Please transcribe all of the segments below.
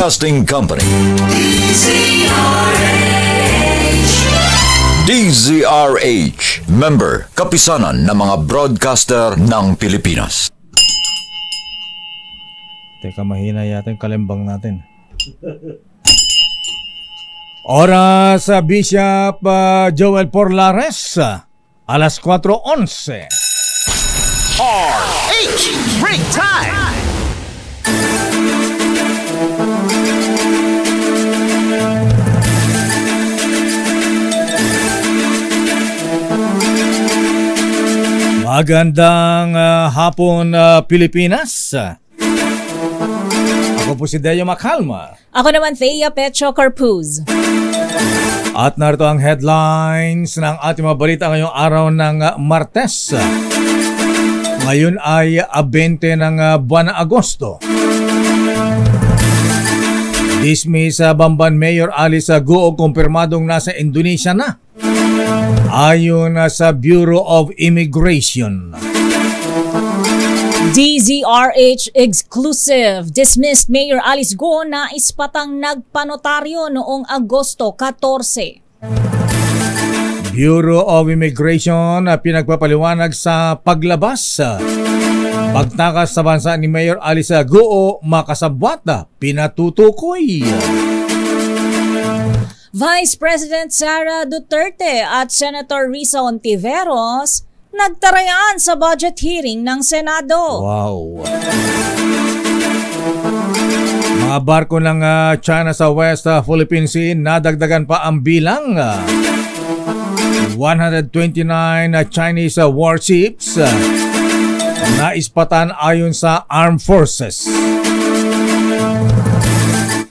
Broadcasting Company. DZRH, member, kapisanan ng mga broadcaster ng Pilipinas. Teka, mahina yata yung kalembang natin. Oras sa Bishop Joel Porlares, alas 4:11. RH Break Time! Magandang hapon, Pilipinas. Ako po si Deo Macalma. Ako naman, Thea Pecho Carpuz. At narito ang headlines ng ating mga balita ngayong araw ng Martes. Ngayon ay 20 ng buwan ng Agosto. Dismiss Bamban Mayor Alice Guo kumpirmadong nasa Indonesia na. Ayon sa Bureau of Immigration. DZRH exclusive. Dismissed Mayor Alice Guo na ispatang nagpanotaryo noong Agosto 14. Bureau of Immigration pinagpapaliwanag sa paglabas. Pagtakas sa bansa ni Mayor Alice Guo makasabwat pinatutukoy. Vice President Sara Duterte at Senator Risa Ontiveros nagtarayaan sa budget hearing ng Senado. Wow. Mga barko ng China sa West Philippine Sea nadagdagan pa ang bilang. 129 Chinese warships na ispatan ayon sa Armed Forces.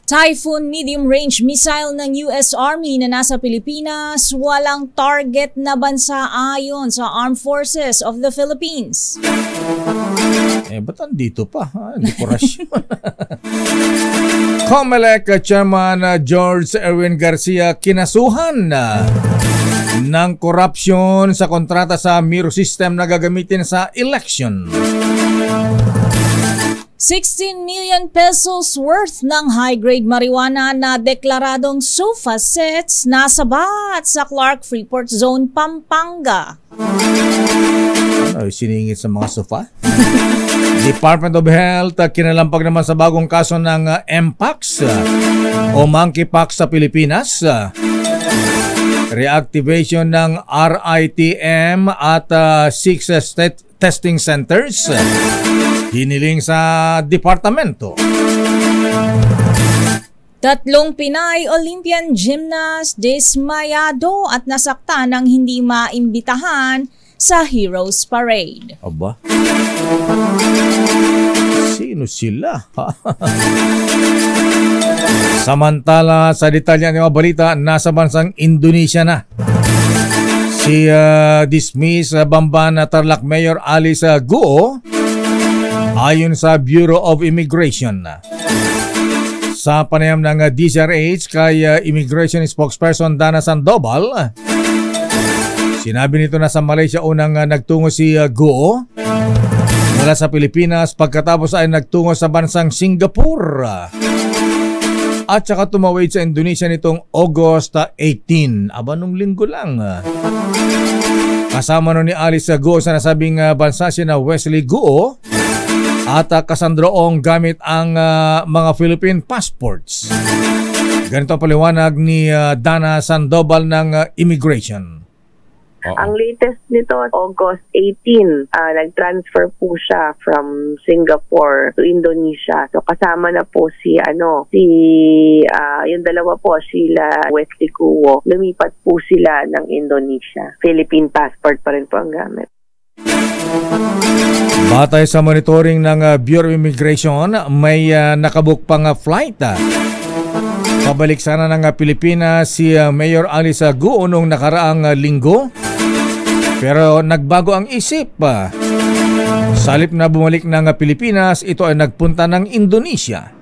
Typhoon medium-range missile ng US Army na nasa Pilipinas, walang target na bansa ayon sa Armed Forces of the Philippines. Ba't andito pa? Dekorasyon. COMELEC Chairman George Erwin Garcia kinasuhan ng korupsyon sa kontrata sa Miro system na gagamitin sa election. 16 million pesos worth ng high-grade marijuana na deklaradong sofa sets nasabat sa Clark Freeport Zone, Pampanga. Siningit sa mga sofa? Department of Health kinalampag naman sa bagong kaso ng Mpox o Monkeypox sa Pilipinas. Reactivation ng RITM at 6 testing centers. Hiniling sa departamento. 3 Pinay Olympian gymnast dismayado at nasaktan ng hindi maimbitahan sa Heroes Parade. Aba? Sino sila? Samantala, sa detalye ng mga balita, nasa bansang Indonesia na. Si dismiss Bamban Tarlac Mayor Alice Guo ayon sa Bureau of Immigration. Sa panayam ng DZRH kay Immigration Spokesperson Dana Sandoval, sinabi nito na sa Malaysia unang nagtungo si Guo mula sa Pilipinas pagkatapos ay nagtungo sa bansang Singapore at saka tumawid sa Indonesia nitong August 18. Aba, nung linggo lang. Kasama nun ni Alice Guo sa nasabing bansa si na Wesley Guo at kasandroong gamit ang mga Philippine passports. Ganito ang paliwanag ni Dana Sandoval ng Immigration. Ang latest nito, August 18, nag-transfer po siya from Singapore to Indonesia. So kasama na po yung dalawa po, sila Wesley Guo. Lumipat po sila ng Indonesia. Philippine passport pa rin po ang gamit. Batay sa monitoring ng Bureau of Immigration, may nakabook pang flight. Pabalik sana ng Pilipinas si Mayor Alice Guo noong nakaraang linggo. Pero nagbago ang isip. Sa halip na bumalik ng Pilipinas, ito ay nagpunta ng Indonesia.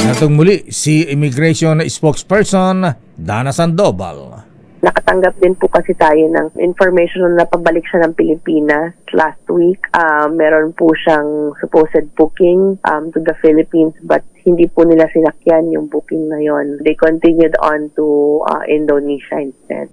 Natong muli si Immigration Spokesperson Dana Sandoval. Nakatanggap din po kasi tayo ng information na napabalik siya ng Pilipinas last week. Meron po siyang supposed booking to the Philippines, but hindi po nila sinakyan yung booking na yon. They continued on to Indonesia instead.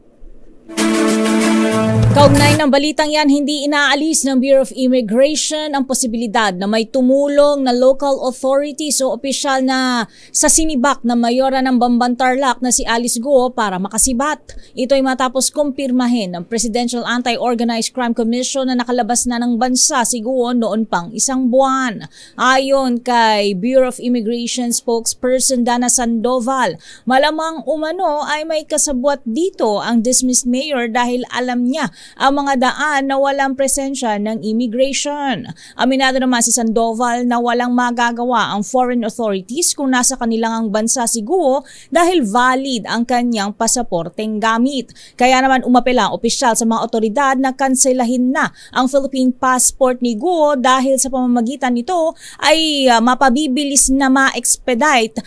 Kaugnay ng balitang yan, hindi inaalis ng Bureau of Immigration ang posibilidad na may tumulong na local authorities o opisyal na sa sinibak na mayora ng Bamban Tarlac na si Alice Guo para makasibat. Ito ay matapos kumpirmahin ng Presidential Anti-Organized Crime Commission na nakalabas na ng bansa si Guo noon pang 1 buwan. Ayon kay Bureau of Immigration spokesperson Dana Sandoval, malamang umano ay may kasabwat dito ang dismissed mayor dahil alam niya ang mga daan na walang presensya ng immigration. Aminado naman si Sandoval na walang magagawa ang foreign authorities kung nasa kanilang ang bansa si Guo dahil valid ang kanyang pasaporteng gamit. Kaya naman umapela ang opisyal sa mga otoridad na kanselahin na ang Philippine passport ni Guo dahil sa pamamagitan nito ay mapabibilis na ma-extradite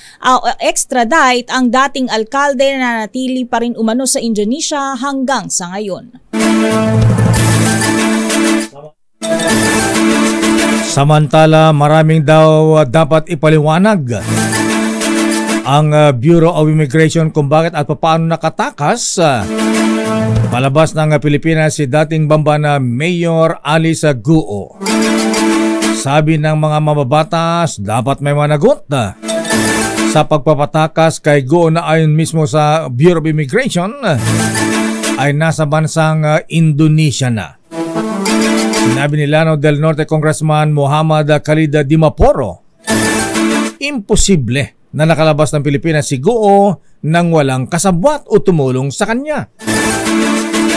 ang dating alkalde na natili pa rin umano sa Indonesia hanggang sa ngayon. Samantala, maraming daw dapat ipaliwanag ang Bureau of Immigration kung bakit at paano nakatakas palabas ng Pilipinas si dating Bamban Mayor Alice Guo. Sabi ng mga mababatas, dapat may managot sa pagpapatakas kay Guo na ayon mismo sa Bureau of Immigration ay nasa bansang Indonesia na. Sinabi ni Lanao del Norte Congressman Muhammad Khalid Dimaporo, imposible na nakalabas ng Pilipinas si Guo nang walang kasabwat o tumulong sa kanya.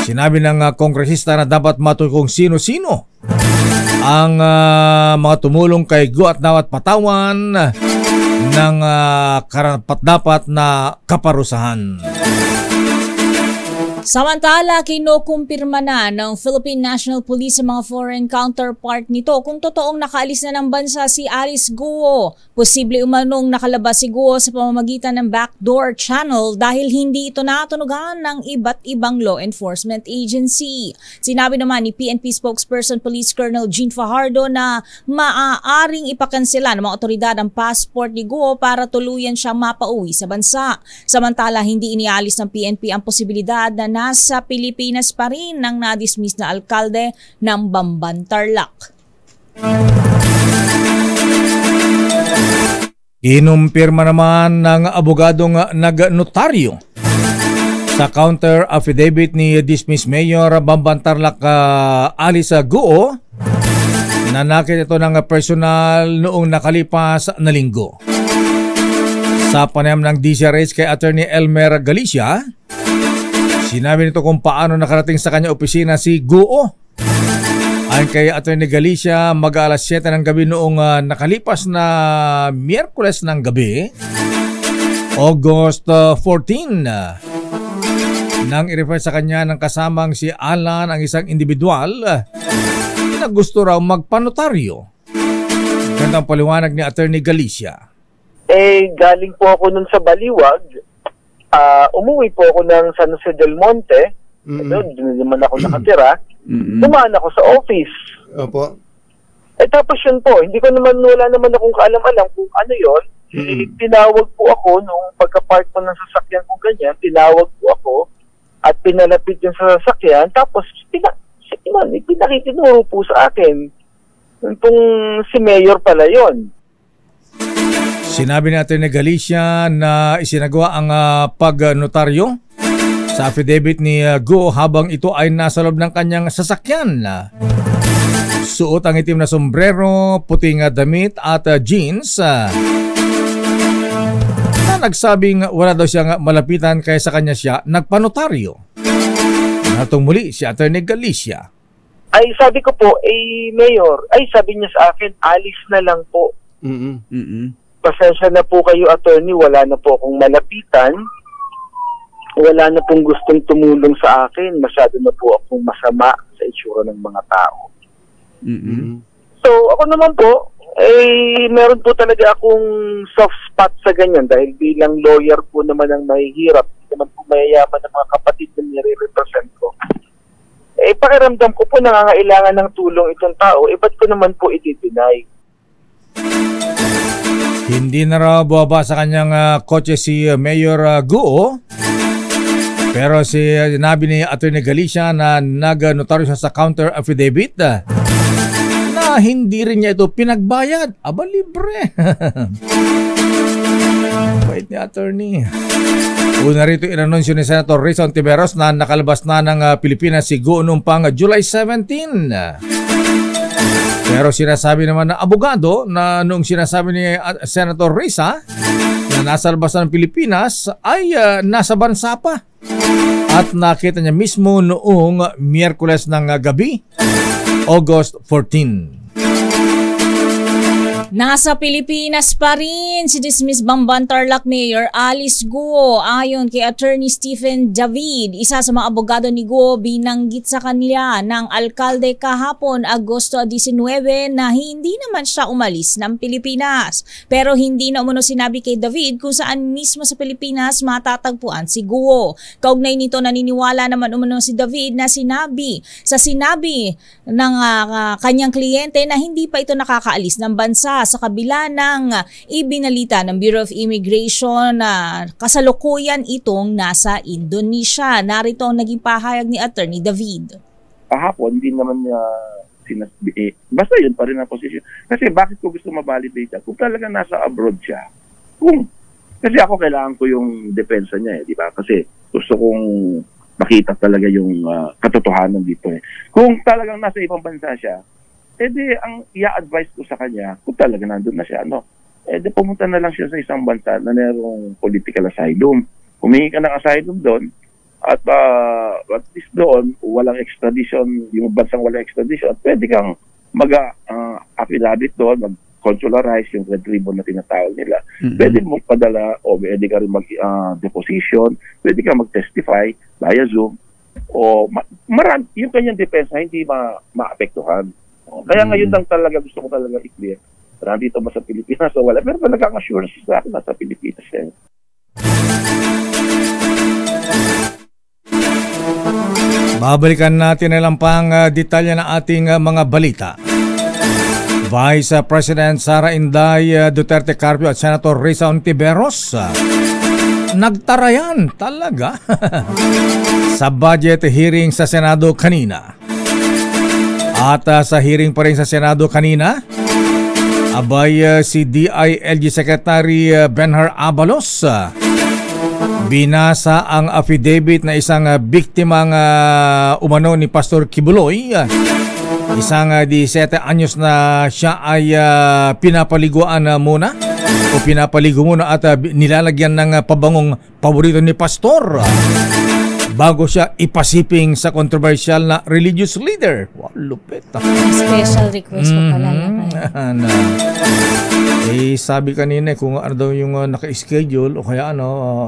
Sinabi ng kongresista na dapat matukoy kung sino-sino ang mga tumulong kay Guo at dapat patawan ng karapat-dapat na kaparusahan. Samantala, kinukumpirma na ng Philippine National Police sa mga foreign counterpart nito kung totoong nakaalis na ng bansa si Alice Guo. Posible umanong nakalabas si Guo sa pamamagitan ng backdoor channel dahil hindi ito natunugan ng iba't ibang law enforcement agency. Sinabi naman ni PNP spokesperson Police Colonel Jean Fajardo na maaaring ipakansela ng mga otoridad ang passport ni Guo para tuluyan siyang mapauwi sa bansa. Samantala, hindi inialis ng PNP ang posibilidad na nasa Pilipinas pa rin ng na-dismiss na alkalde ng Bamban Tarlac. Inumpirma naman ng abogadong nag-notaryo sa counter affidavit ni dismissed Mayor Bamban Tarlac Alice Guo na nakita ito ng personal noong nakalipas na linggo. Sa panayam ng DCRH kay Attorney Elmer Galicia, sinabi nito kung paano nakarating sa kanya opisina si Guo. Ayon kay Atty. Galicia, mag-alas 7 ng gabi noong nakalipas na Miyerkules ng gabi, August 14, nang i-refer sa kanya ng kasamang si Alan, ang isang individual na gusto raw magpanotaryo. Gandang paliwanag ni Atty. Galicia. Galing po ako nun sa Baliwag. Umuwi po ako ng San Jose del Monte. Doon naman ako nakatira. Dumaan ako sa office. Opo. Tapos yun po, wala naman akong kaalam-alam kung ano yun. Tinawag po ako nung pagka-park po ng sasakyan ko ganyan, tinawag po ako at pinalapit yung sa sasakyan. Tapos pinakitinuro po sa akin kung si Mayor pala yun. Sinabi ni Atty. Galicia na isinagawa ang pag-notaryo sa affidavit ni Guo habang ito ay nasa loob ng kanyang sasakyan. Suot ang itim na sombrero, puting damit at jeans. Na nagsabing wala daw siyang malapitan kaya sa kanya siya nagpanotaryo. Natong muli si Atty. Galicia. Ay sabi ko po, Mayor, sabi niya sa akin, alis na lang po. Pasensya na po kayo, attorney, wala na po akong malapitan. Wala na pong gustong tumulong sa akin. Masyado na po akong masama sa itsura ng mga tao. So, ako naman po, meron po talaga akong soft spot sa ganyan dahil bilang lawyer po naman ang mahihirap. Hindi naman po mayayaman ng mga kapatid na nire-represent ko. Pakiramdam ko po nangangailangan ng tulong itong tao, ba't ko naman po i-deny? Hindi na raw buwaba sa kanyang kotse si Mayor Guo. Pero sinabi ni Atty. Galicia na nag-notaryo siya sa counter affidavit na hindi rin niya ito pinagbayad. Aba, libre. Wait ni attorney. Una rito inanunsyo ni Senator Risa Ontiveros na nakalabas na ng Pilipinas si Guo noong pang July 17. Pero sinasabi naman ng abogado na noong sinasabi ni Senator Risa na nasa labas ng Pilipinas ay nasa bansa pa. At nakita niya mismo noong Miyerkules ng gabi, August 14. Nasa Pilipinas pa rin si dismissed Bamban Tarlac Mayor Alice Guo. Ayon kay Attorney Stephen David, isa sa mga abogado ni Guo, binanggit sa kanila ng alkalde kahapon Agosto 19 na hindi naman siya umalis ng Pilipinas. Pero hindi na umano sinabi kay David kung saan mismo sa Pilipinas matatagpuan si Guo. Kaugnay nito, naniniwala naman umano si David na sinabi ng kanyang kliyente na hindi pa ito nakakaalis ng bansa sa kabila ng ibinalita ng Bureau of Immigration na kasalukuyan itong nasa Indonesia. Narito ang naging pahayag ni Attorney David. Kahapon, hindi naman niya sinasabi. Basta yun pa rin ang posisyon. Kasi bakit ko gusto ma-validate kung talaga nasa abroad siya? Kasi ako kailangan ko yung depensa niya, di ba? Kasi gusto kong makita talaga yung katotohanan dito. Kung talagang nasa ibang bansa siya, ang i-advise ko sa kanya, kung talaga nandun na siya, pumunta na lang siya sa isang bansa na mayroong political asylum. Humingi ka ng asylum doon, at least doon, walang extradition, yung bansang walang extradition, pwede kang mag-affidavit doon, mag-consularize yung red ribbon na tinatawag nila. Pwede mong padala, o pwede ka rin mag-deposition, pwede ka mag-testify via Zoom, o yung kanyang depensa hindi maapektuhan. Kaya ngayon lang talaga gusto ko talaga i-clear. Nandito ba sa Pilipinas o wala? Pero talagang assurance sa akin nasa Pilipinas siya. Babalikan natin na lang pang detalye ng ating mga balita. Vice President Sara Inday Duterte Carpio at Senator Risa Ontiveros nagtarayan talaga sa budget hearing sa Senado kanina. At sa hearing pa rin sa Senado kanina, si DILG Secretary Benhar Abalos binasa ang affidavit na isang biktimang umano ni Pastor Kibuloy, isang 17 anyos na siya ay pinapaliguan muna o pinapaligo muna at nilalagyan ng pabangong paborito ni Pastor bago siya ipasiping sa controversial na religious leader. Wow, lupit. Special request ko pala yan. Sabi kanina kung ano daw yung naka-schedule o kaya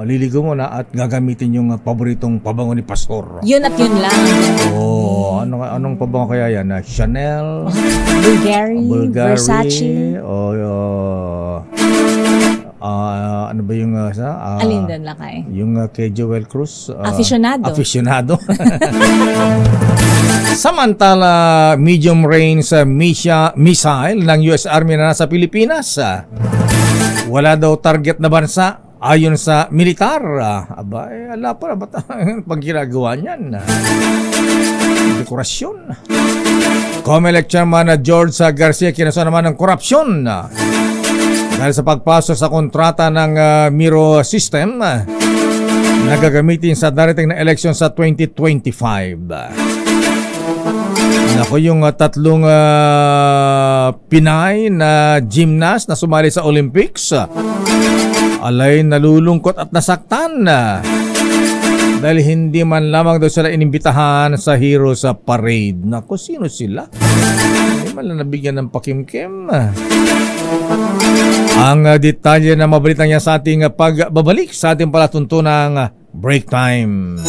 liligo mo na at gagamitin yung paboritong pabango ni Pastor. Yun at yun lang. Anong pabango kaya yan? Chanel? Bulgari? Versace? Ano ba yung alin doon lakay? Yung kay Joel Cruz, aficionado. Samantala, medium range missile ng US Army na nasa Pilipinas. Wala daw target na bansa ayon sa militar. Ala pa ba't pag ginagawa niyan? Dekorasyon. COMELEC Chairman George Garcia kinasuhan naman ng korupsyon dahil sa pagpasok sa kontrata ng Miro system na gagamitin sa darating na election sa 2025. Yung tatlong Pinay na gymnast na sumali sa Olympics alay nalulungkot at nasaktan dahil hindi man lamang daw sila inimbitahan sa Heroes Parade. Sino sila? Hindi man lang nabigyan ng pakimkim. Ang detalye na mabalitang yan sa ating pagbabalik sa ating palatuntunang break time.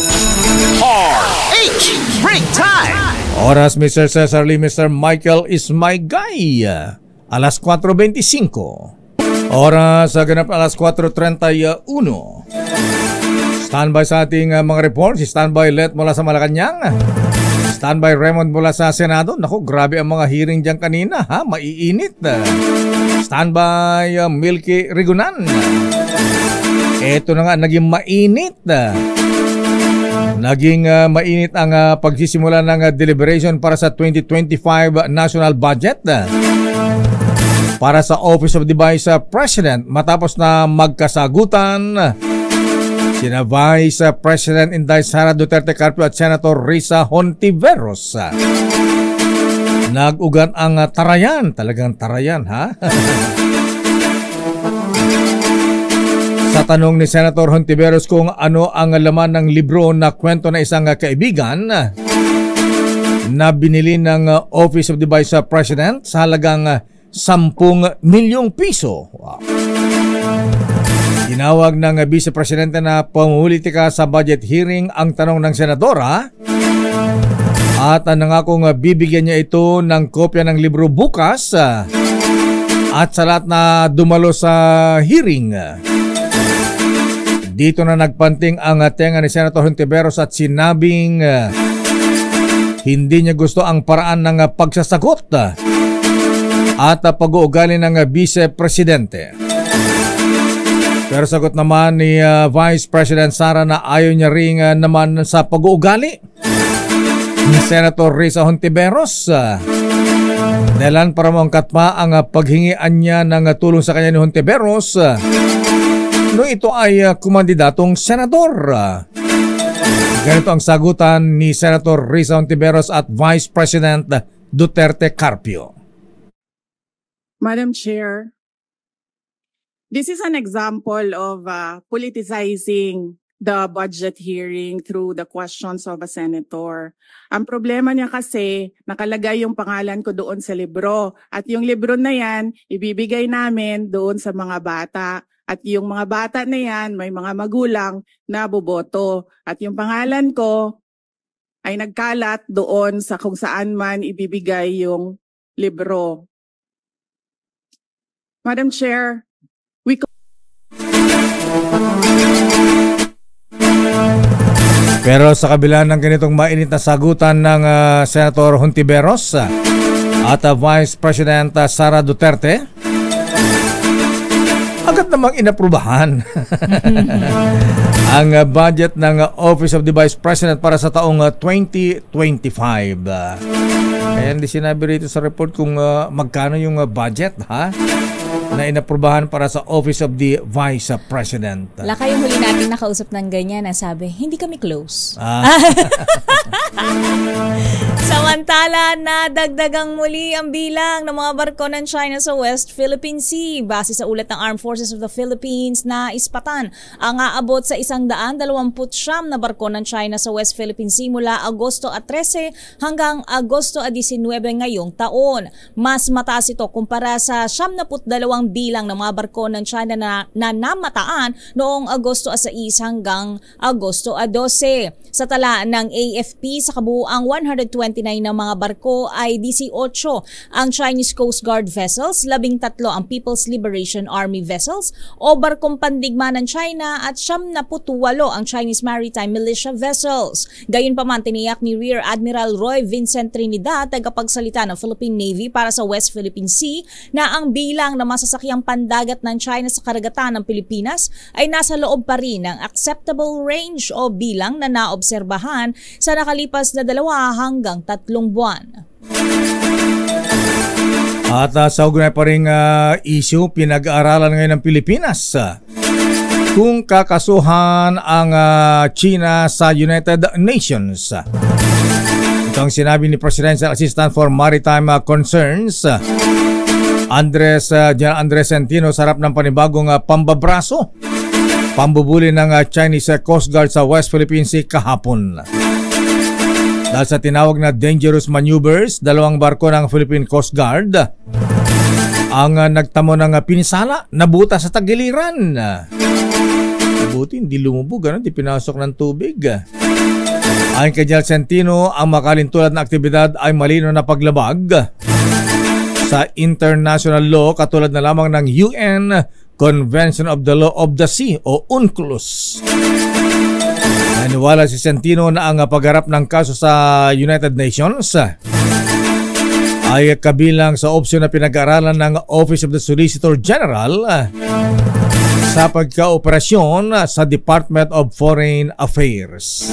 RH Break Time! Oras, Mr. Cesar Lee, Mr. Michael is my guy. Alas 4:25. Oras, ganap alas 4:31. Standby sa ating mga reports. Standby Let mula sa Malacanang. Standby Raymond mula sa Senado. Naku, grabe ang mga hearing dyan kanina. Maiinit. Standby Milky Rigunan. Ito na nga, naging mainit. Naging mainit ang pagsisimula ng deliberation para sa 2025 national budget para sa Office of the Vice President matapos na magkasagutan sina Vice President Inday Sara Duterte Carpio at Senator Risa Hontiveros. Nag-ugat ang tarayan, talagang tarayan Sa tanong ni Senator Hontiveros kung ano ang laman ng libro na kwento na isang kaibigan na binili ng Office of the Vice President sa halagang 10 milyong piso. Wow. Tinawag ng Vice Presidente na pumulitika sa budget hearing ang tanong ng senadora at nangakong bibigyan niya ito ng kopya ng libro bukas at sa lahat na dumalo sa hearing. Dito na nagpanting ang tenga ni Senator Hontiveros at sinabing hindi niya gusto ang paraan ng pagsasagot at pag-uugali ng Vice Presidente. Pero sagot naman ni Vice President Sara na ayaw niya ring naman sa pag-uugali ni Senator Risa Hontiveros. Dahilan para maungkat pa ang paghingian niya ng tulong sa kanya ni Hontiveros no ito ay kumandidatong senador. Ganito ang sagutan ni Senator Risa Hontiveros at Vice President Duterte Carpio. Madam Chair, this is an example of politicizing the budget hearing through the questions of a senator. Ang problema niya kasi, nakalagay yung pangalan ko doon sa libro. At yung libro na yan, ibibigay namin doon sa mga bata. At yung mga bata na yan, may mga magulang na boboto. At yung pangalan ko ay nagkalat doon sa kung saan man ibibigay yung libro. Madam Chair, pero sa kabila ng ganitong mainit na sagutan ng Senator Hontiveros at Vice President Sara Duterte, agad namang inaprubahan ang budget ng Office of the Vice President para sa taong 2025. Kaya hindi sinabi rito sa report kung magkano yung budget na inaprubahan para sa Office of the Vice President. Laka yung huli natin nakausap ng ganyan na sabi, hindi kami close. Samantala, nadagdagang muli ang bilang ng mga barko ng China sa West Philippine Sea. Base sa ulat ng Armed Forces of the Philippines na ispatan ang aabot sa 129 na barko ng China sa West Philippine Sea mula Agosto 13 hanggang Agosto 19 ngayong taon. Mas mataas ito kumpara sa 72 bilang ng mga barko ng China na namataan noong Agosto 6 hanggang Agosto 12. Sa tala ng AFP, sa kabuuang 129 na mga barko ay 18 ang Chinese Coast Guard vessels, 13 ang People's Liberation Army vessels o barkong pandigma ng China at 78 ang Chinese Maritime Militia vessels. Gayunpaman, tiniyak ni Rear Admiral Roy Vincent Trinidad, tagapagsalita ng Philippine Navy para sa West Philippine Sea, na ang bilang na masasakyang pandagat ng China sa karagatan ng Pilipinas ay nasa loob pa rin ng acceptable range o bilang na naobserbahan sa nakalipas na 2 hanggang 3 buwan. At sa ugnay pa ring issue, pinag-aaralan ngayon ng Pilipinas kung kakasuhan ang China sa United Nations. Ito ang sinabi ni Presidential Assistant for Maritime Concerns General Andres Centino sa harap ng panibagong pambabraso, pambubuli ng Chinese Coast Guard sa West Philippine Sea kahapon. Dahil sa tinawag na dangerous maneuvers, 2 barko ng Philippine Coast Guard ang nagtamo ng pinsala, nabuta sa tagiliran. Buti hindi lumubog, hindi pinasok ng tubig. Ayon kay General Centino, ang makalintulad na aktibidad ay malino na paglabag sa international law katulad na lamang ng UN Convention of the Law of the Sea o UNCLOS. Naniwala si Centino na ang pagharap ng kaso sa United Nations ay kabilang sa opsyon na pinag-aaralan ng Office of the Solicitor General sa pagkooperasyon sa Department of Foreign Affairs.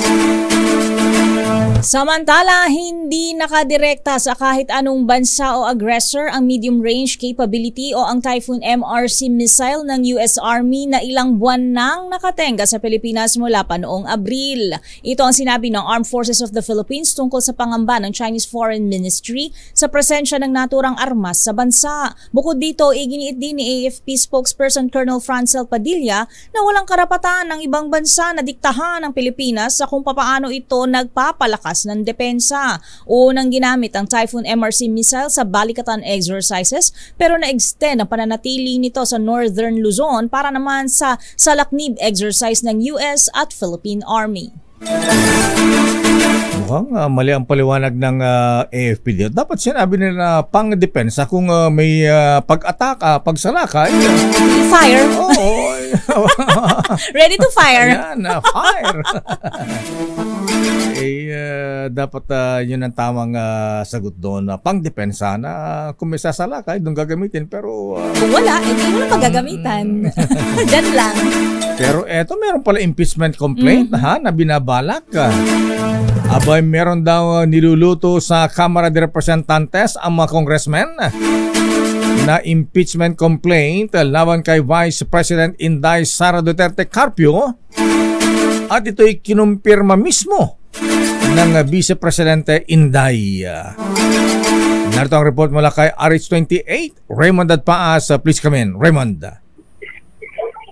Samantala, hindi nakadirekta sa kahit anong bansa o aggressor ang medium-range capability o ang Typhoon MRC missile ng US Army na ilang buwan nang nakatenga sa Pilipinas mula pa noong Abril. Ito ang sinabi ng Armed Forces of the Philippines tungkol sa pangamba ng Chinese Foreign Ministry sa presensya ng naturang armas sa bansa. Bukod dito, iginiit din ni AFP spokesperson Colonel Francel Padilla na walang karapatan ng ibang bansa na diktahan ng Pilipinas sa kung papaano ito nagpapalakas ng depensa. Unang ginamit ang Typhoon MRC missile sa balikatan exercises pero na-extend ang pananatili nito sa Northern Luzon para naman sa Salaknib exercise ng US at Philippine Army. Mukhang mali ang paliwanag ng AFP dito. Dapat sinabi nila pang-depensa kung may pag-ataka, pagsalakay. Fire. Oo. Ready to fire. Ayan, fire. Dapat yun ang tamang sagot doon. Pang-depensa na kung may sasalakay, doon gagamitin. Pero kung wala, hindi mo na magagamitan. Diyan lang. Pero eto, meron pala impeachment complaint na binabalak. Abay, meron daw niluluto sa Kamara de Representantes ang mga congressmen na impeachment complaint laban kay Vice President Inday Sara Duterte Carpio at ito'y kinumpirma mismo ng Vice Presidente Inday. Narito ang report mula kay RH28, Raymond Adpaas. Please come in, Raymond.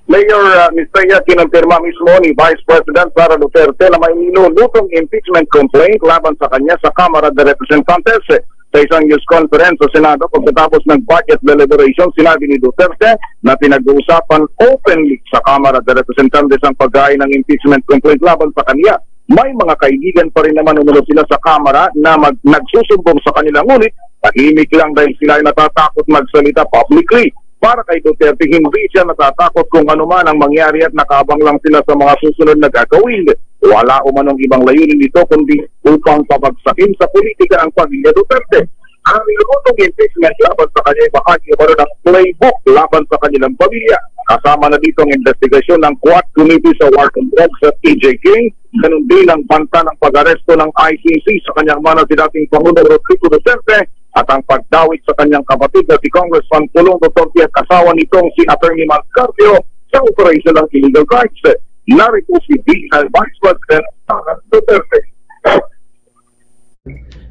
Mayor Mistaya, kinumpirma mismo ni Vice President Sara Duterte na may nilulutong impeachment complaint laban sa kanya sa Kamara de Representantes. Sa isang news conference sa Senado pagkatapos ng budget deliberation, sinabi ni Duterte na pinag-uusapan openly sa Kamara de Representantes ang paghain ng impeachment complaint laban sa kanya. May mga kaibigan pa rin naman umulo sila sa Kamara na nagsusumbong sa kanila, ngunit tahimik lang dahil sila ay natatakot magsalita publicly. Para kay Duterte, hindi siya natatakot kung ano man ang mangyari at nakaabang lang sila sa mga susunod na gagawin. Wala umanong ibang layunin nito kundi upang pabagsakin sa politika ang pamilya Duterte. Ang nilulutong impeachment laban sa kanya ay bahagi ng playbook laban sa kanilang pamilya. Kasama na dito ang investigasyon ng Quad Committee sa War on Drugs at TJ King. Ganun din ang banta ng pag-aresto ng ICC sa kanyang mana si dating Pangulong Rodrigo Duterte at ang pagdawit sa kanyang kapatid na si Congressman Pulong Duterte at kasawa nitong si Attorney Mark Carpio sa operasyon ng illegal drugs. Narito si Vice President Sara Duterte.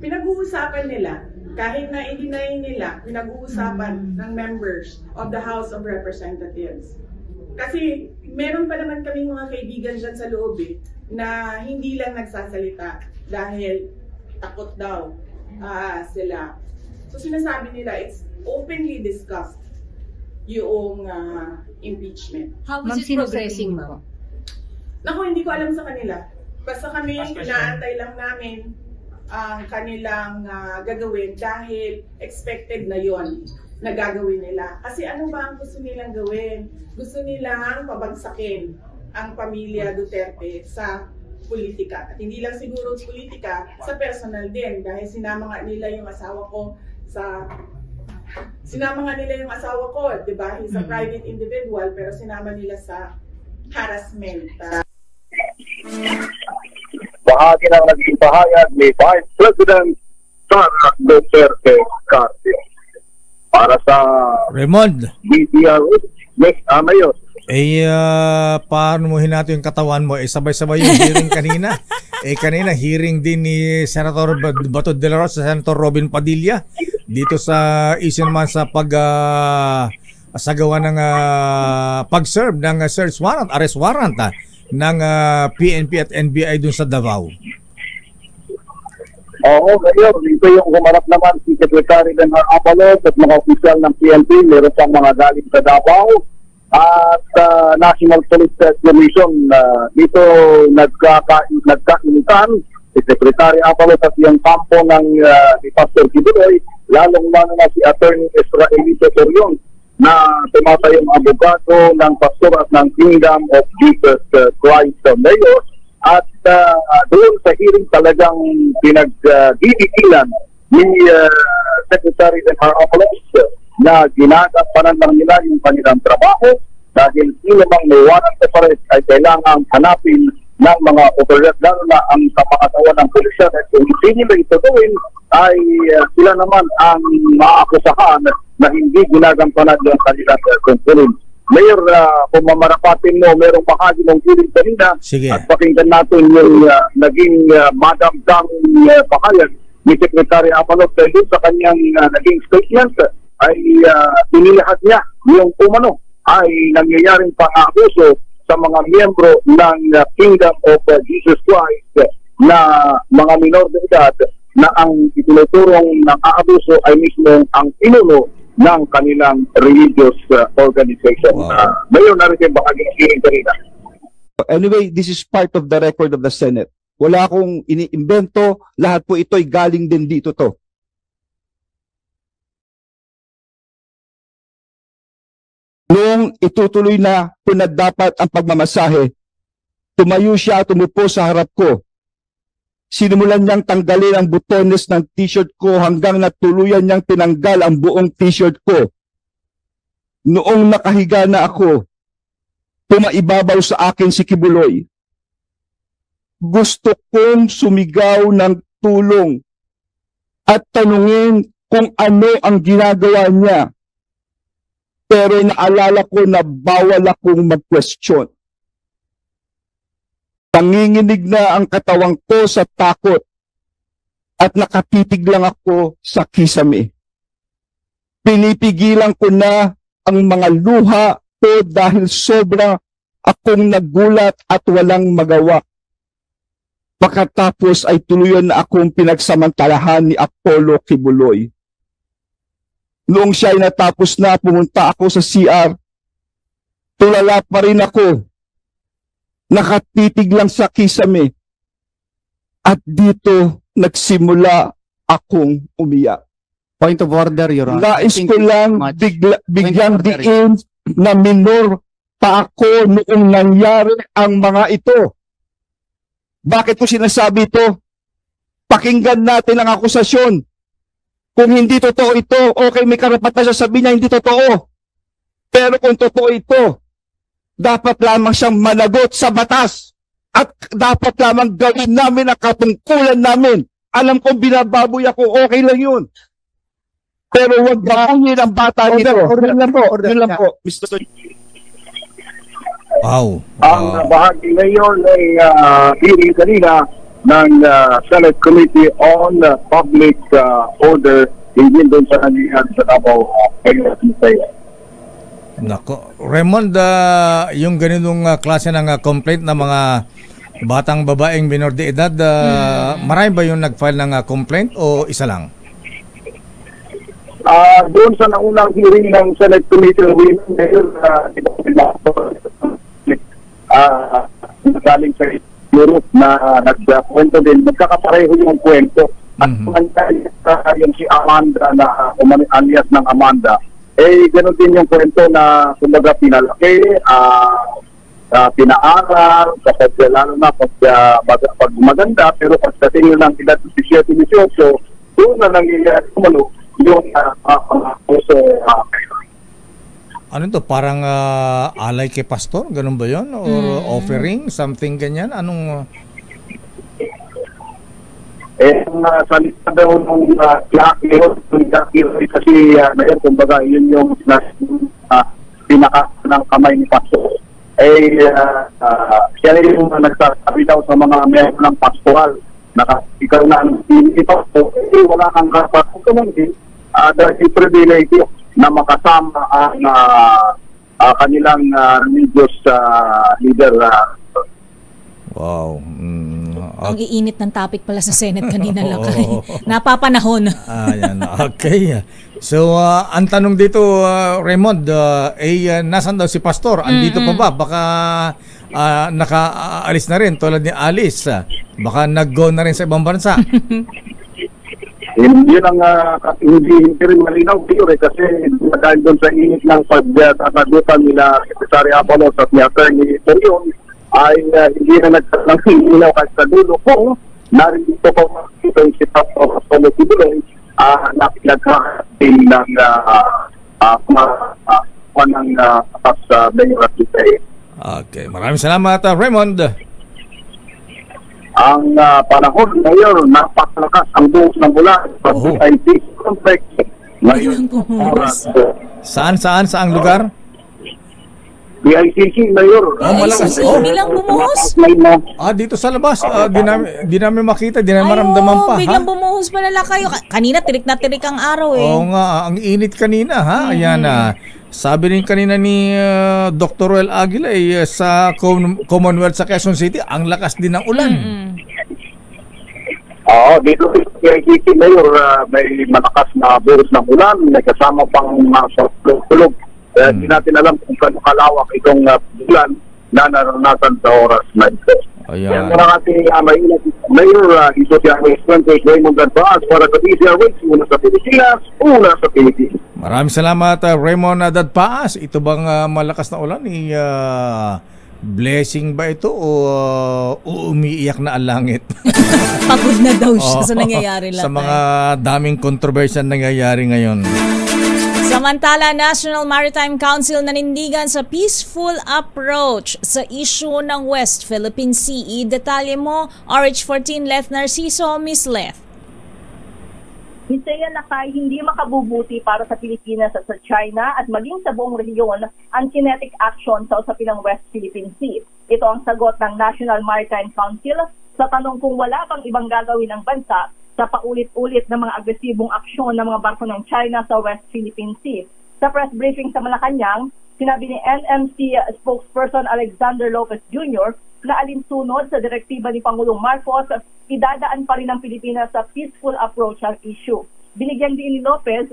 Pinag-uusapan nila, kahit na i-deny nila, pinag-uusapan ng members of the House of Representatives. Kasi meron pa naman kaming mga kaibigan dyan sa loob na hindi lang nagsasalita dahil takot daw sila. So sinasabi nila, it's openly discussed yung impeachment. How is it progressing, ma'am? Naku, hindi ko alam sa kanila. Basta kami, inaantay lang namin ang kanilang gagawin dahil expected na yon na gagawin nila. Kasi ano ba ang gusto nilang gawin? Gusto nilang pabagsakin ang pamilya Duterte sa politika. At hindi lang siguro politika, sa personal din. Dahil sinama nga nila yung asawa ko, di ba? He's a private individual, pero sinama nila sa harassment. Bahagi ng naging pahayag ni Vice President Sara Duterte Carpio. Para sa Raymond, Mayor. Paano mo hinato yung katawan mo? Sabay-sabay yung hearing kanina. Kanina hearing din ni Senator Bato de la Rosa, Senator Robin Padilla dito sa issue naman sa sagawa ng pag-serve ng search warrant, arrest warrant ng PNP at NBI dun sa Davao. Oo, Mayor. Dito yung humarap naman si Secretary Leonard Abalos at mga opisyal ng PNP. Meron pang mga galing sa Davao at National Police Commission. Dito nagkainitan si Secretary Abalos at yung kampo ng ni Pastor Kibuloy, lalong-lalo na si Attorney Israelito Torion na tumatayong abogado ng pastor at ng Kingdom of Jesus Christ Mayor. at doon sa hearing talagang pinagdidikilan ni Secretary Harapoulos na ginagampanan lang nila yung kanilang trabaho dahil sino mang may warrant of arrest ay kailangang hanapin ng mga otoridad, lalo na ang kapakatawan ng pulisya. At kung hindi nila ito gawin, ay sila naman ang maakusahan na hindi ginagampanan yung kanilang kontrolin. Mayor, kung mamarapatin mo, merong bahagi ng hearing kanina. Sige. At pakinggan natin yung naging madamdang pahayag ni Secretary Apalos dahil sa kanyang naging statement ay inilahad niya yung umano ay nangyayaring pang-aabuso sa mga miyembro ng Kingdom of Jesus Christ na mga minor de edad na ang itinuturong ng aabuso ay mismo ang pinuno ng kanilang religious organization. Wow. Mayor, narinig baka hearing kanina. Anyway, this is part of the record of the Senate. Wala akong iniimbento, lahat po ito'y galing din dito to. Noong itutuloy na dapat ang pagmamasahe, tumayo siya at umupo sa harap ko. Sinimulan niyang tanggalin ang butones ng t-shirt ko hanggang natuluyan niyang tinanggal ang buong t-shirt ko. Noong nakahiga na ako, pumaibabaw sa akin si Kibuloy. Gusto kong sumigaw ng tulong at tanungin kung ano ang ginagawa niya. Pero naalala ko na bawal akong mag-question. Nanginginig na ang katawang ko sa takot at nakatitig lang ako sa kisame. Pinipigilan ko na ang mga luha ko dahil sobra akong nagulat at walang magawa. Pagkatapos ay tuluyan na akong pinagsamantalahan ni Apollo Kibuloy. Noong siya ay natapos na, pumunta ako sa CR. Tulala pa rin ako. Nakatitig lang sa kisame. At dito nagsimula akong umiyak. Point of order, Your Honor. Nais ko lang biglang diin na minor pa ako noong nangyari ang mga ito. Bakit ko sinasabi ito? Pakinggan natin ang akusasyon. Kung hindi totoo ito, okay, may karapatan siya sabihin niya hindi totoo. Pero kung totoo ito, dapat lamang siyang managot sa batas. At dapat lamang gawin namin ang katungkulan namin. Alam kong binababoy ako, okay lang yun. Pero huwag bangin ang bata nito. Order lang po. Mr. Wow. Ang bahagi ngayon ay hearing kanina ng Senate Committee on Public Order hindi doon sa nangyayari sa Davao. Nako. Raymond, yung ganitong klase ng complaint ng mga batang babaeng minor de edad, marami ba yung nag-file ng complaint o isa lang? Doon sa naunang hearing ng Senate Committee on Women, galing sa Europe na nagkwento din, magkakapareho yung kwento. At yung si Amanda na alias ng Amanda, ganoon din yung kwento na kumbaga pinalaki, pinaaral, kapag lalo na pag maganda, pero pagdating ng edad 17-18, doon na nangyayari yung ano to? Parang alay kay pastor? Ganun ba yun? Or offering? Something ganyan? Anong... salita daw nung kasi ngayon, kumbaga, yun yung pinaka ng kamay ni pastor. Siya yung nagsasabi daw sa mga miyembro ng pastoral na ikaw na ang pastor, wala kang kapatid ko man din dahil privilege na makasama ang kanilang religious leader. Wow. Ang iinit ng topic pala sa Senate kanina lang. Napapanahon. Ayan. Okay. So, ang tanong dito, Raymond, nasan daw si Pastor? Andito pa ba? Baka nakaalis na rin tulad ni Alice. Baka nag-go na rin sa ibang bansa. Yun ang hindi rin malinaw kasi dahil doon sa init ng pagsasagutan nila Secretary Apolos at ni Attorney Torion ay hindi na nagkakalang kahit sa dulo kung narito po itong si Pastor Committee na pinagkakating ng Mayor Atty. Okay, maraming salamat, Raymond. Ang panahon ngayon, napakalakas ang buhos ng ulan sa IT complex. Ngayon, Saang lugar? PICC, Mayor. Malakas. Bilang bumuhos? Dito sa labas. Di namin makita, di namin maramdaman pa. Biglang bumuhos pala kayo. Kanina, tirik na tirik ang araw eh. Oo nga, ang init kanina ha. Ayan na. Sabi rin kanina ni Dr. Roel Aguila sa Commonwealth sa Quezon City, ang lakas din ng ulan. Oo, dito sa PICC, Mayor, may malakas na buhos ng ulan. May kasama pang tulog. Hindi natin alam kung kano kalawak itong bulan na naranasan sa oras na ito. Yan ang ating Mayor, ito si Airways 28 Raymond Dadpaas para sa DZRH, una sa Pilipinas, una sa Pilipinas. Maraming salamat, Raymond Dadpaas. Ito bang malakas na ulan? Blessing ba ito o umiiyak na ang langit? Pagod na daw siya sa nangyayari lang. Sa mga daming kontrobersya nangyayari ngayon. Samantala, National Maritime Council nanindigan sa peaceful approach sa issue ng West Philippine Sea. Detalye mo, RH14 Leth Narciso, Miss Leth. Hisaya Lakay, hindi makabubuti para sa Pilipinas at sa China at maging sa buong rehiyon ang kinetic action sa usapin ng West Philippine Sea. Ito ang sagot ng National Maritime Council sa tanong kung wala bang ibang gagawin ng bansa sa paulit-ulit na mga agresibong aksyon ng mga barko ng China sa West Philippine Sea. Sa press briefing sa Malacanang, sinabi ni NMC spokesperson Alexander Lopez Jr. na alinsunod sa direktiba ni Pangulong Marcos, idadaan pa rin ng Pilipinas sa peaceful approach ang issue. Binigyan din ni Lopez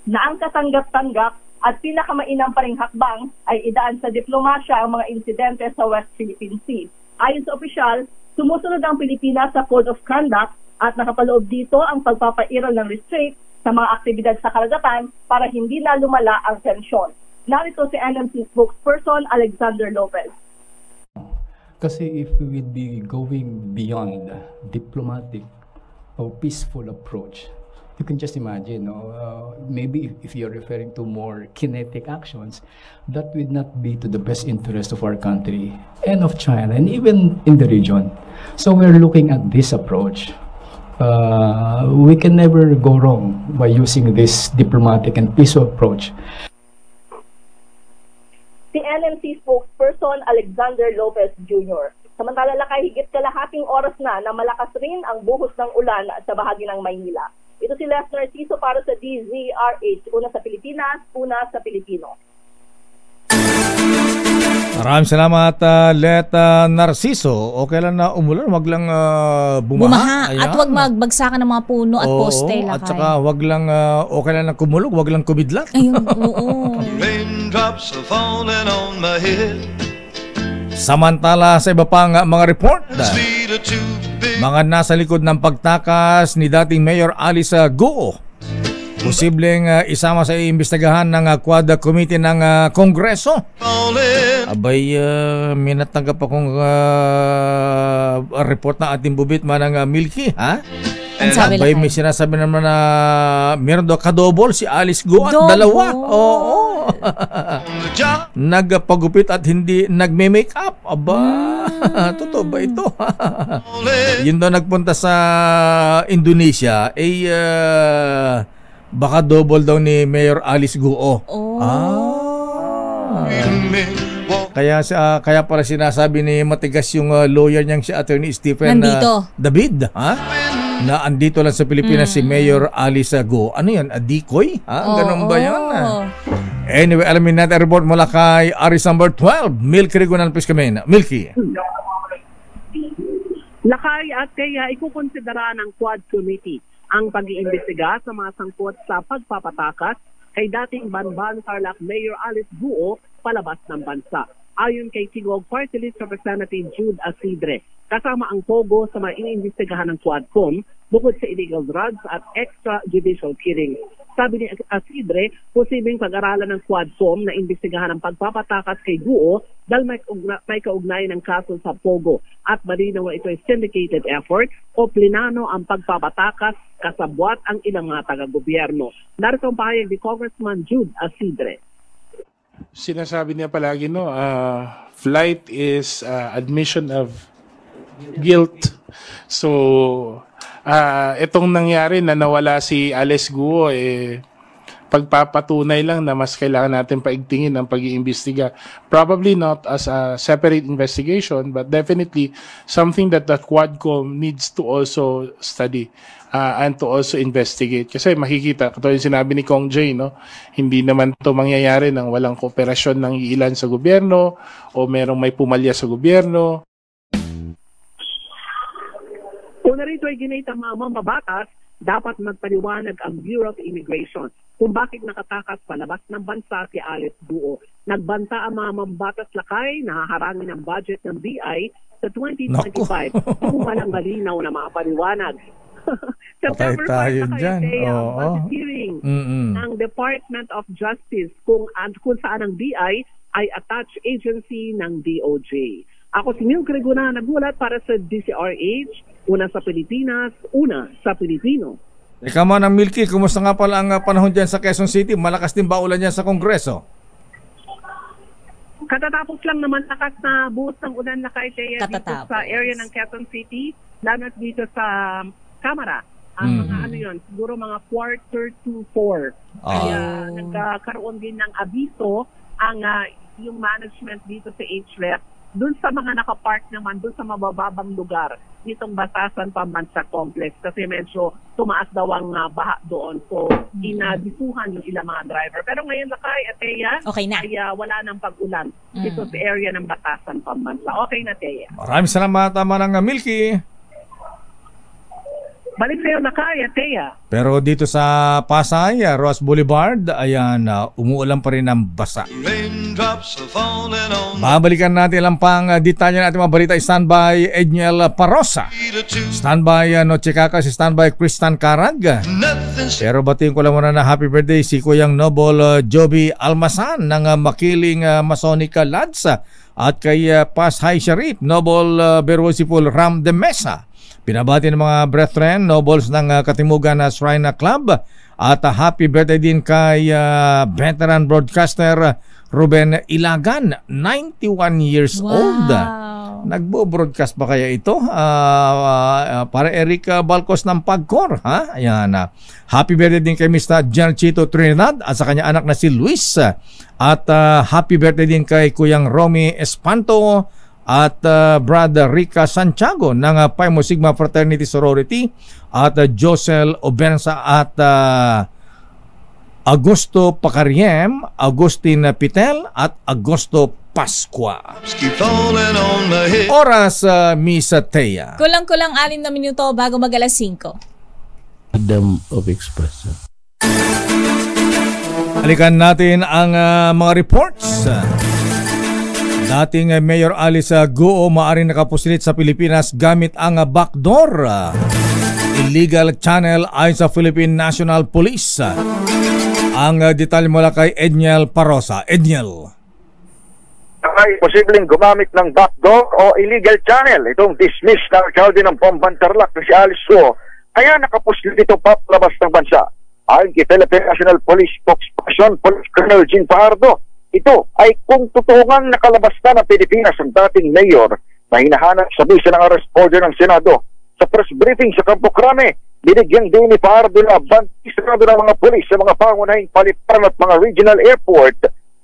na ang katanggap-tanggap at pinakamainam pa ring hakbang ay idaan sa diplomasya ang mga insidente sa West Philippine Sea. Ayon sa opisyal, sumusunod ang Pilipinas sa Code of Conduct at nakapaloob dito ang pagpapairal ng restraint sa mga aktibidad sa karagatan para hindi na lumala ang tensyon. Narito si NMC spokesperson Alexander Lopez. Kasi if we would be going beyond diplomatic or peaceful approach, you can just imagine, maybe if you're referring to more kinetic actions, that would not be to the best interest of our country and of China and even in the region. So we're looking at this approach. We can never go wrong by using this diplomatic and peaceful approach. Si NMC spokesperson Alexander Lopez Jr. Samantala, Lakay, higit kalahating oras na malakas rin ang buhos ng ulan sa bahagi ng Maynila. Ito si Leth Narciso para sa DZRH, una sa Pilipinas, una sa Pilipino. Maraming salamat, Leth Narciso. Okay lang na umulan, wag lang bumaha. At wag magbagsakan ng mga puno at poste, Lakay. At saka wag lang, okay lang na kumulog, wag lang kumidlat. Ayun, oo. Raindrops are falling on my head. Samantala sa iba pang mga report, mga nasa likod ng pagtakas ni dating Mayor Alice Guo, posibleng isama sa iimbestigahan ng Quad Committee ng Kongreso. Abay, minatanggap akong report ng ating bubit manang Milky, ha? Abay, may sinasabi naman na meron daw kadobol si Alice Guo at dalawa. Oo. Nagpagupit at hindi nagme-make up. Aba, totoo ba ito? Yun daw nagpunta sa Indonesia, baka double daw ni Mayor Alice Guo. Kaya pala sinasabi ni matigas yung lawyer niyang si Attorney Stephen David, ha? Na andito lang sa Pilipinas si Mayor Alice Guo. Ano yan? A decoy? Ganun ba yan? Anyway, alamin natin report mula kay Aris number 12. Milky Regunan Piscamen. Milky. Lakay, at kaya ikukonsidera ng Quad Committee ang pag-iimbestiga sa mga sangkot sa pagpapatakas kay dating Banban Tarlac Mayor Alice Guo palabas ng bansa. Ayon kay Tigog Party List Representative Jude Asidre, kasama ang Pogo sa mga iniimbestigahan ng Quadcom, bukod sa illegal drugs at extrajudicial killings. Sabi ni Asidre, posibleng pag-aralan ng Quadcom na imbestigahan ang pagpapatakas kay Guo dahil may kaugnayan ng kaso sa Pogo at malinaw na ito ay syndicated effort o plinano ang pagpapatakas kasabwat ang ilang mga taga-gobyerno. Narito ang pahayag ni Congressman Jude Asidre. Sinasabi niya palagi, no, flight is admission of guilt. So, itong nangyari na nawala si Alice Guo, pagpapatunay lang na mas kailangan natin paigtingin ang pag-iimbestiga. Probably not as a separate investigation, but definitely something that the Quadcom needs to also study and to also investigate. Kasi makikita, katulad yung sinabi ni Kong Jay, no, hindi naman ito mangyayari nang walang kooperasyon ng ilan sa gobyerno o merong may pumalya sa gobyerno. Una rito ay ginita mga mambabatas, dapat magpaliwanag ang Bureau of Immigration kung bakit nakatakas palabas ng bansa si Alice Guo. Nagbanta ang mga mambabatas lakay, nahaharangin ang budget ng BI sa 2025 kung walang malinaw na mga paliwanag. September 5 na kayo ang budget hearing ng Department of Justice kung saan ang BI ay attached agency ng DOJ. Ako si Neil Greguna, nagulat para sa DCRH, una sa Pilipinas, una sa Pilipino. Ikaw man ang Milky, kumusta nga pala ang panahon dyan sa Quezon City? Malakas din ba ulan dyan sa Kongreso? Katatapos lang naman lakas na buhos ng ulan na dito sa area ng Quezon City, lalo dito sa Kamara. Ang mga ano yun, siguro mga 3:45. Kaya nagkaroon din ng abiso ang yung management dito sa HREF doon sa mga nakapark naman, doon sa mabababang lugar nitong Batasan Pambansa Complex kasi medyo tumaas daw ang baha doon. So, inabisuhan yung ilang mga driver. Pero ngayon, Lakay at Teya, okay na. Ay, wala nang pag-ulan dito sa area ng Batasan Pambansa. Okay na, Teya. Maraming salamat, Manang Milky. Balik sa'yo, Lakay at Teya. Pero dito sa Pasay, Ross Boulevard, ayan, umuulan pa rin ng basa. Babalikan natin lang pang detalye natin mga balita. Standby Edniel Parosa. Standby Noche Kaka, si standby Kristan Karag. Pero batiin ko lang muna na happy birthday si Kuyang Noble Joby Almasan ng Makiling Masonica Lads at kay Pasay Sharif Noble Berosipul Ram de Mesa. Pinabati ng mga brethren, nobles ng Katimugan Shrine Club at happy birthday din kay veteran broadcaster Ruben Ilagan, 91 years old. Nagbo-broadcast ba kaya ito? Para Eric Balcos ng Pagcor. Ha? Ayan. Happy birthday din kay Mr. Jan Chito Trinidad at sa kanya anak na si Luis. At happy birthday din kay Kuyang Romy Espanto at Brother Rica Santiago ng Pi Mu Sigma Fraternity Sorority at Josel Obensa at Augusto Pacariem, Agustin Pitel at Augusto Pascua. Oras, Misa Teya. Kulang-kulang 6 na minuto bago mag-alas 5. Freedom of expression. Halikan natin ang mga reports. Dating Mayor Alice Guo maaring nakapusilit sa Pilipinas gamit ang backdoor illegal channel ayon sa Philippine National Police. Ang detalye mula kay Edniel Parosa. Edniel. Ay posibleng gumamit ng backdoor o illegal channel itong dismissed na alkalde ng Bomban Tarlac na si Alice Guo, kaya nakapusilit ito papalabas ng bansa. Ayon kay Philippine National Police spokesperson Police Colonel Jean Fajardo, ito ay kung tutuungang nakalabas na ng Pilipinas ang dating mayor na hinahanap sa bisa ng arrest order ng Senado. Sa press briefing sa Campo Crame, binigyan din ni Fajardo na bantisado ng mga pulis sa mga pangunahing paliparan at mga regional airport.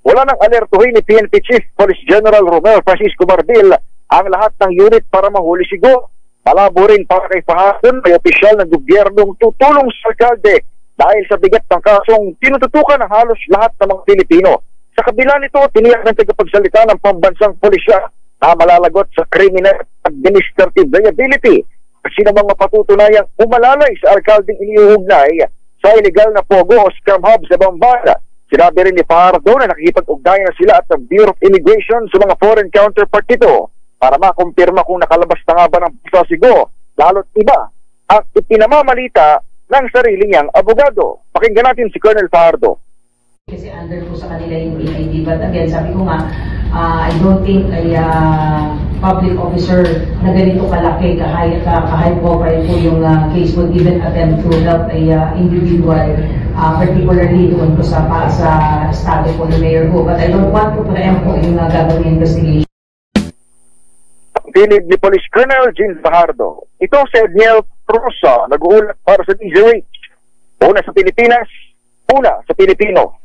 Wala nang alertuhin ni PNP Chief Police General Romel Francisco Marbil ang lahat ng unit para mahuli si Guo. Malabo rin para kay Fajardo may opisyal ng gobyernong tutulong sa alkalde dahil sa bigat ng kasong tinututukan ng halos lahat ng mga Pilipino. Sa kabila nito, tiniyak ng tagapagsalita ng pambansang pulisya na malalagot sa criminal administrative liability kasi namang mapatutunayang umalalay sa alkaldeng iniuugnay sa illegal na pogo o scam hub sa Bambara. Sinabi rin ni Fajardo na nakikipag-ugnayan na sila at ang Bureau of Immigration sa mga foreign counterpart nito para makumpirma kung nakalabas na nga ba ng busa si Guo. Lalo't iba ang ipinamamalita ng sarili niyang abogado. Pakinggan natin si Colonel Fajardo. Kasi under po sa kanila yung AID. But again, sabi ko nga, I don't think a public officer na ganito kalaki, kahigh profile po yung case would even attempt to help a individual, particularly doon po sa estado po ni Mayor Ho. But I don't want to preempt po yung gagawin investigation. Tinig ni Police Colonel Jean Fajardo. Ito si Edniel Prosa, nag-uulat para sa DZRH. Una sa Pilipinas, una sa Pilipino.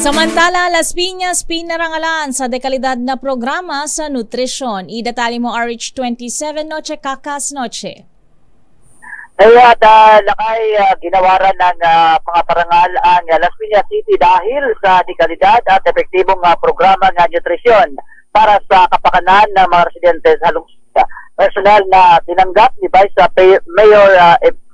Samantala, Las Piñas pinarangalan sa dekalidad na programa sa nutrisyon. Idatali mo RH27 Noche Kakas Noche. At lakay ginawaran ng mga parangal ang Las Piñas City dahil sa dekalidad at epektibong programa ng nutrisyon para sa kapakanan ng mga residente sa lungsod. Personal na tinanggap ni Vice Mayor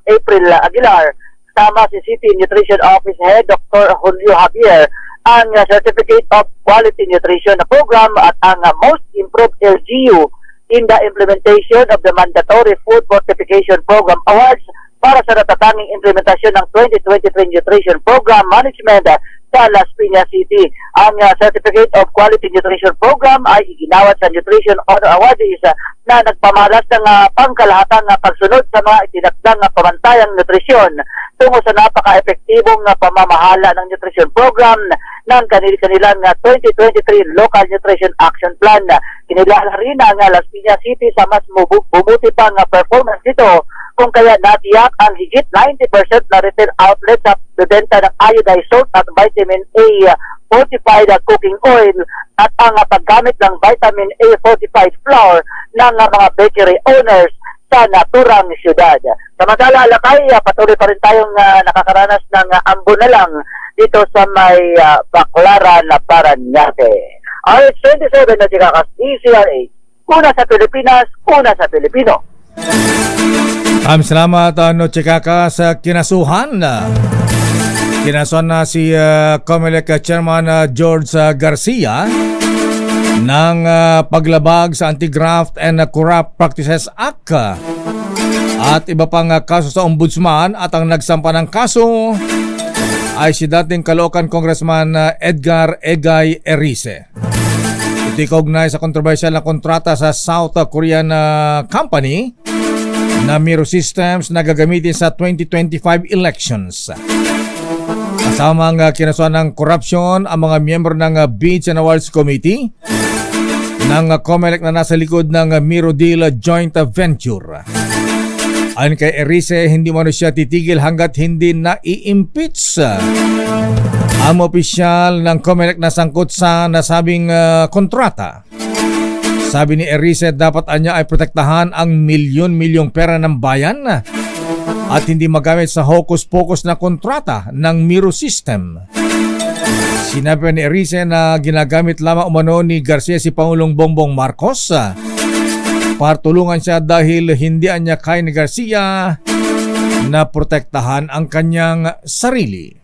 April Aguilar tama si City Nutrition Office Head Dr. Julio Javier ang Certificate of Quality Nutrition Program at ang Most Improved LGU in the implementation of the Mandatory Food Fortification Program Awards para sa natatanging implementasyon ng 2023 Nutrition Program Management sa Las Piñas City. Ang Certificate of Quality Nutrition Program ay iginawad sa Nutrition Honor Awardees na nagpamalas ng pangkalahatang pagsunod sa mga itinakdang pamantayang nutrisyon tungo sa napaka-epektibong pamamahala ng nutrition program ng kanilang 2023 Local Nutrition Action Plan. Kinilala rin ang Las Piñas City sa mas bumuti pang performance nito kung kaya natiyak ang higit 90% na retail outlets sa bebenta ng iodized salt at vitamin A fortified cooking oil at ang paggamit ng vitamin A fortified flour ng mga bakery owners sa naturang syudad. Samantala, Lakay, patuloy pa rin tayong nakakaranas ng ambo na lang dito sa may Baclaran na Parañaque. RH27 na Chikakas, DZRH. Una sa Pilipinas, una sa Pilipino. Salamat, Noche Kakas, sa kinasuhan. Kinasuhan na si COMELEC Chairman George Garcia ng paglabag sa Anti-Graft and Corrupt Practices Act at iba pang kaso sa Ombudsman, at ang nagsampa ng kaso ay si dating Caloocan Congressman Edgar Egay Erice. Ito kaugnay sa kontrobersyal na kontrata sa South Korean company na Miro Systems na gagamitin sa 2025 elections. Kasamang kinasuhan ng korupsyon ang mga miyembro ng Bids and Awards Committee ng COMELEC na nasa likod ng Miro Deal Joint Venture. Ayon kay Erice, hindi mo na siya titigil hanggat hindi na i-impeach ang opisyal ng COMELEC na sangkot sa nasabing kontrata. Sabi ni Erice, dapat anya ay protektahan ang milyon-milyong pera ng bayan at hindi magamit sa hocus-pocus na kontrata ng Miro System. Sinabi ni Erice na ginagamit lamang umano ni Garcia si Pangulong Bongbong Marcos para tulungan siya dahil hindi niya kaya ni Garcia na protektahan ang kanyang sarili.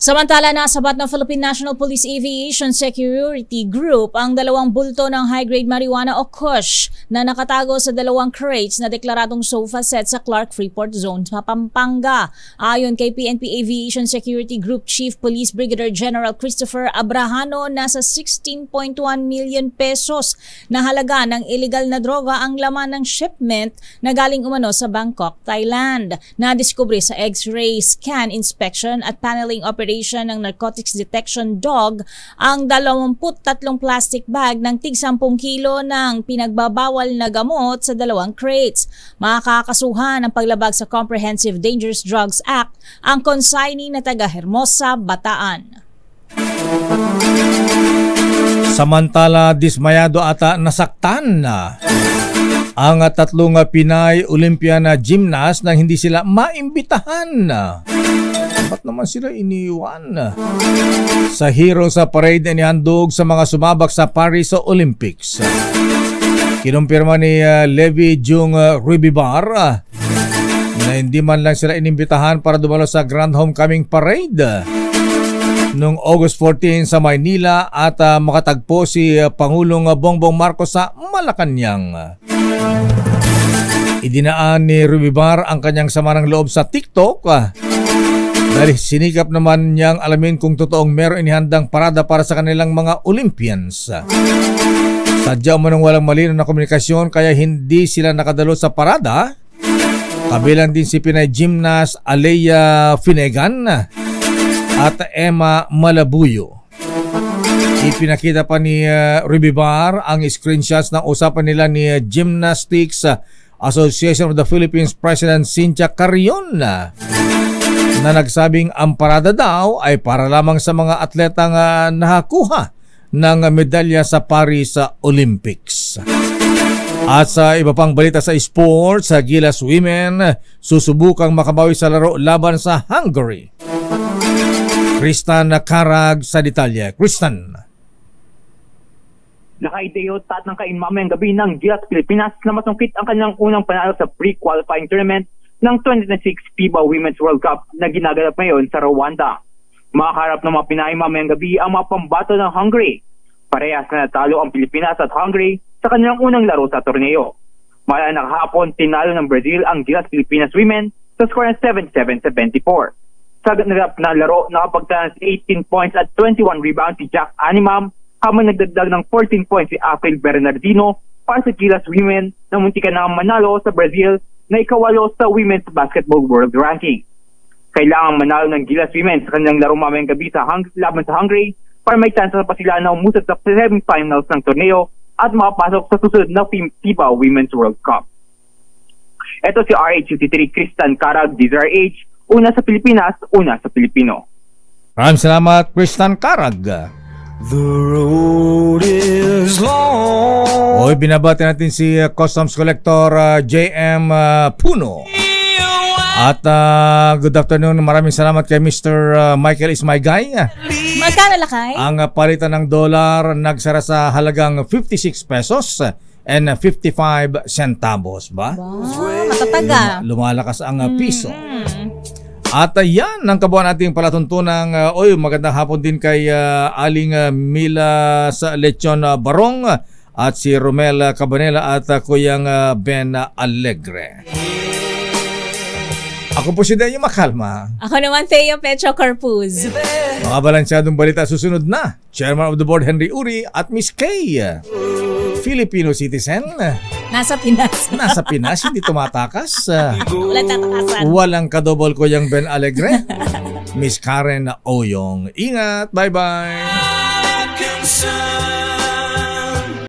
Samantala, nasabat ng Philippine National Police Aviation Security Group ang 2 bulto ng high-grade marijuana o kush na nakatago sa 2 crates na deklaradong sofa set sa Clark Freeport Zone sa Pampanga. Ayon kay PNP Aviation Security Group Chief Police Brigadier General Christopher Abrahano, nasa 16.1 million pesos na halaga ng illegal na droga ang laman ng shipment na galing umano sa Bangkok, Thailand. Nadiskubre sa X-ray scan inspection at paneling operation ng Narcotics Detection Dog ang 23 plastic bag ng tig 10 kilo ng pinagbabawal na gamot sa 2 crates. Makakasuhan ng paglabag sa Comprehensive Dangerous Drugs Act ang consignee na taga Hermosa, Bataan. Samantala, dismayado ata nasaktan ang 3 Pinay Olympian gymnast nang hindi sila maimbitahan. Ba't naman sila iniwan? Sa hero sa parade na inihandog sa mga sumabak sa Paris Olympics. Kinumpirma ni Levi Jung Rubibar na hindi man lang sila inimbitahan para dumalo sa Grand Homecoming Parade noong August 14 sa Maynila at makatagpo si Pangulong Bongbong Marcos sa Malacanang. Idinaan ni Ruby Bar ang kanyang sama ng loob sa TikTok dahil sinikap naman niyang alamin kung totoong meron inihandang parada para sa kanilang mga Olympians. Sadya umanong walang malinaw na komunikasyon kaya hindi sila nakadalo sa parada. Kabilang din si Pinay gymnast Alea Finegan at Emma Malabuyo. Ipinakita pa ni Ruby Bar ang screenshots ng usapan nila ni Gymnastics Association of the Philippines President Cynthia Carrion na nagsabing ang parada daw ay para lamang sa mga atletang nakakuha ng medalya sa Paris Olympics. At sa iba pang balita sa sports, sa Gilas Women susubukang makabawi sa laro laban sa Hungary. Kristan Karag sa detalye. Kristan. Nakaideyot at ng kainmamayang gabi ng Gilas Pilipinas na masungkit ang kanilang unang panalo sa pre-qualifying tournament ng 2026 FIBA Women's World Cup na ginaganap ngayon sa Rwanda. Makaharap ng mga Pinay mamayang gabi ang mga pambato ng Hungary. Parehas na natalo ang Pilipinas at Hungary sa kanilang unang laro sa torneo. Maya nakahapon, tinalo ng Brazil ang Gilas Pilipinas Women sa score ng 7-7-74. Sa naganap na laro, nakapagtanas 18 points at 21 rebounds si Jack Animam, habang nagdagdag ng 14 points si April Bernardino para sa Gilas Women na muntikan na manalo sa Brazil na ikawalo sa Women's Basketball World Ranking. Kailangan manalo ng Gilas Women sa kanilang laro mamayang gabi sa laban sa Hungary para may chance pa sila na umusad sa semifinals ng torneo at makapasok sa susunod na FIBA Women's World Cup. Ito si RH53 Kristan Karag, DZRH, una sa Pilipinas, una sa Pilipino. Maraming salamat, Kristan Karag. The road is long. Hoy, binabati natin si Customs Collector JM Puno. At good afternoon, maraming salamat kay Mr. Michael Ismaygay. Magkano lakay? Ang palitan ng dolar nagsara sa halagang 56 pesos and 55 centavos ba? Wow, matataga. Lumalakas ang piso. At yan ang kabuuan nating palatuntunang magandang hapon din kay Aling Mila sa Lechon Barong at si Romel Cabanela at Kuyang Ben Alegre. Ako po si Denyo Makalma. Ako naman Theo Pecho Corpuz. Mga balansyadong balita susunod na. Chairman of the Board Henry Uri at Miss Kay. Filipino citizen. Nasa Pinas. Nasa Pinas, hindi tumatakas. Walang tatakasan. Walang kadobol ko yung Ben Alegre. Miss Karen Oyong. Ingat. Bye-bye.